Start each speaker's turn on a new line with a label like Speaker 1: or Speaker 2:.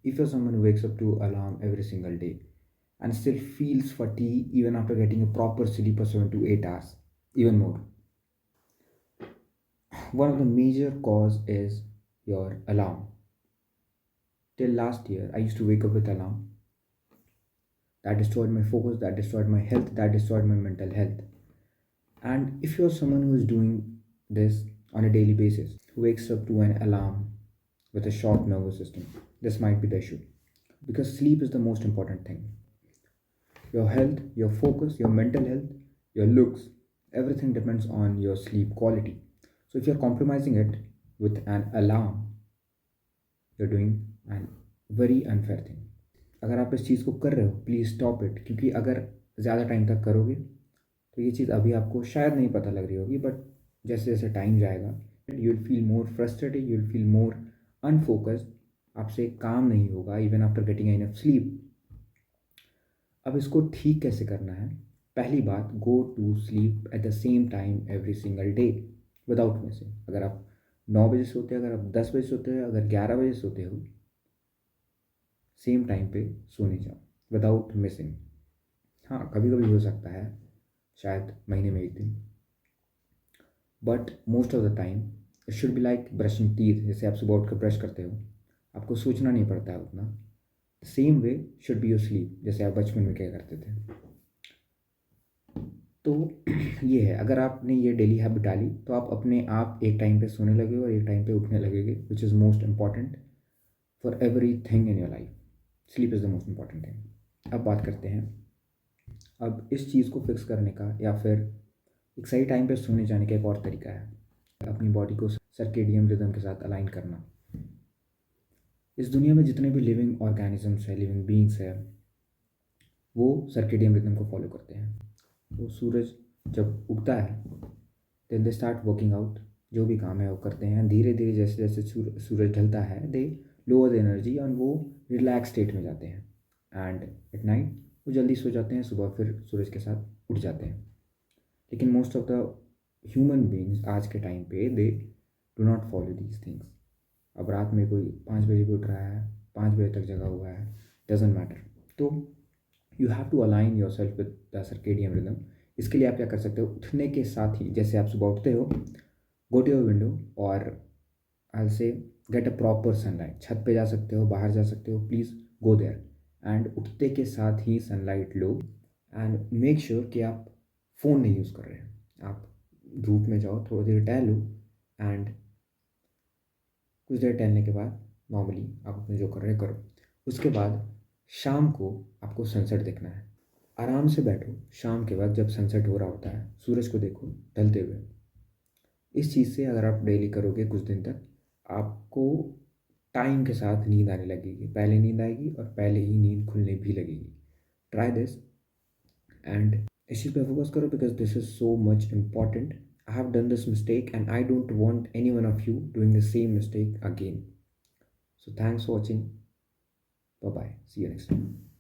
Speaker 1: If you're someone who wakes up to alarm every single day and still feels fatigue even after getting a proper sleep of 7 to 8 hours, even more, one of the major cause is your alarm. Till last year, I used to wake up with alarm. That destroyed my focus, that destroyed my health, that destroyed my mental health. And if you're someone who is doing this on a daily basis, who wakes up to an alarm with a short nervous system, this might be the issue. Because sleep is the most important thing. Your health, your focus, your mental health, your looks, everything depends on your sleep quality. So if you're compromising it with an alarm, you're doing an very unfair thing. अगर आप इस चीज़ को कर रहे हो, please stop it, क्योंकि अगर ज़्यादा टाइम तक करोगे तो ये चीज़ अभी आपको शायद नहीं पता लग रही होगी, बट जैसे जैसे टाइम जाएगा you will feel more frustrated, you will feel more unfocused, आपसे काम नहीं होगा even after getting enough sleep. अब इसको ठीक कैसे करना है? पहली बात, go to sleep at the same time every single day without missing. अगर आप 9 बजे सोते हो, अगर आप 10 बजे सोते हो, अगर 11 बजे सोते हो, सेम टाइम पे सोने जाओ विदाउट मिसिंग। हाँ, कभी कभी हो सकता है, शायद महीने में एक दिन, but most of the time it should be like brushing teeth. जैसे आप सुबह उठ कर ब्रश करते हो, आपको सोचना नहीं पड़ता है उतना। Same way should be your sleep, जैसे आप बचपन में क्या करते थे। तो ये है, अगर आपने ये डेली हैबिट डाली तो आप अपने आप एक टाइम पे सोने लगे और एक टाइम पे उठने लगेंगे, which is most important for every thing in your life. Sleep is the most important thing. अब बात करते हैं अब इस चीज़ को फिक्स करने का, या फिर एक सही टाइम पे सोने जाने का एक और तरीका है, अपनी बॉडी को सर्केडियन रिदम के साथ अलाइन करना। इस दुनिया में जितने भी लिविंग ऑर्गेनिजम्स हैं, लिविंग बीइंग्स हैं, वो सर्केडियन रिदम को फॉलो करते हैं। वो सूरज जब उगता है, then they start working out, जो भी काम है वो करते हैं। धीरे धीरे जैसे जैसे सूरज ढलता है, दे लोअर द एनर्जी और वो रिलैक्स स्टेट में जाते हैं। एंड एट नाइट वो जल्दी सो जाते हैं, सुबह फिर सूरज के साथ उठ जाते हैं। लेकिन most of the human beings आज के टाइम पे they do not follow these things. अब रात में कोई 5 बजे भी उठ रहा है, 5 बजे तक जगा हुआ है, डजेंट मैटर। तो you have to align yourself with the circadian rhythm. इसके लिए आप क्या कर सकते हो? उठने के साथ ही, जैसे आप सुबह उठते हो, गो टू योर विंडो और आई से गेट अ प्रॉपर सनलाइट। छत पे जा सकते हो, बाहर जा सकते हो, प्लीज़ गो देयर। एंड उठते के साथ ही सनलाइट लो एंड मेक श्योर कि आप फ़ोन नहीं यूज़ कर रहे हैं। आप धूप में जाओ, थोड़ी देर टहलो एंड कुछ देर टहलने के बाद नॉर्मली आप अपने जो कर रहे करो। उसके बाद शाम को आपको सनसेट देखना है। आराम से बैठो, शाम के वक्त जब सनसेट हो रहा होता है, सूरज को देखो ढलते हुए। इस चीज़ से अगर आप डेली करोगे कुछ दिन तक, आपको टाइम के साथ नींद आने लगेगी। पहले नींद आएगी और पहले ही नींद खुलने भी लगेगी। ट्राई दिस एंड इस चीज़ पे फोकस करो, because this is so much important. I have done this mistake and I don't want any one of you doing the same mistake again. So thanks for watching. Bye bye. See you next time.